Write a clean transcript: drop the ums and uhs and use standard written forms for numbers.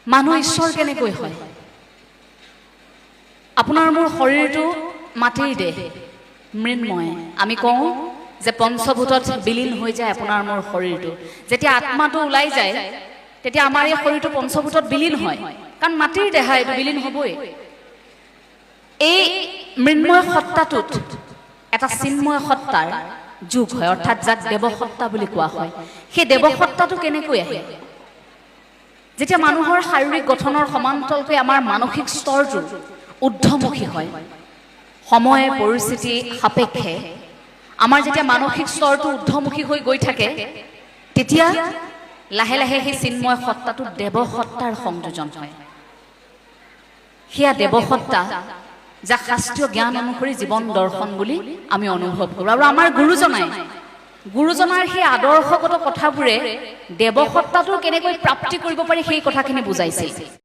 মানুহ ঈশ্বৰ কেনেকৈ হয় আপোনাৰ মোৰ শৰীৰটো মাটিৰ দেহ মৃন্ময় আমি কওঁ যে পঞ্চভূতত বিলীন হৈ যায় আপোনাৰ মোৰ শৰীৰটো যেতিয়া আত্মাটো ওলাই যায় তেতিয়া আমাৰ এই শৰীৰটো পঞ্চভূতত বিলীন হয় কাৰণ মাটিৰ দেহ এইটো বিলীন হ'বই এই মৃন্ময় সত্তাটোত এটা চিন্ময় সত্তাৰ যোগ হয় অৰ্থাৎ যাক দেৱসত্তা বুলি কোৱা হয় সেই দেৱসত্তাটো কেনেকৈ আহে যেতিয়া মানুহৰ শাৰীৰিক গঠনৰ সমান্তৰালকৈ আমাৰ মানসিক স্তৰটো ঊৰ্ধ্বমুখী হয় সময় পৰিস্থিতি সাপেক্ষে আমাৰ যেতিয়া মানসিক স্তৰটো ঊৰ্ধ্বমুখী হৈ গৈ থাকে তেতিয়া লাহে লাহে সেই চিন্ময় সত্তাটো দেৱসত্তাৰ সংযোজন হয় সেয়া দেৱসত্তা যাক শাস্ত্ৰীয় জ্ঞান অনুসৰি জীৱন দৰ্শন বুলি আমি অনুভৱ কৰোঁ আৰু আমাৰ গুৰুজনাৰ সেই আদৰ্শগত কথাবোৰে দেৱসত্তাটো কেনেকৈ প্ৰাপ্তি কৰিব পাৰি সেই কথাখিনি বুজাইছিল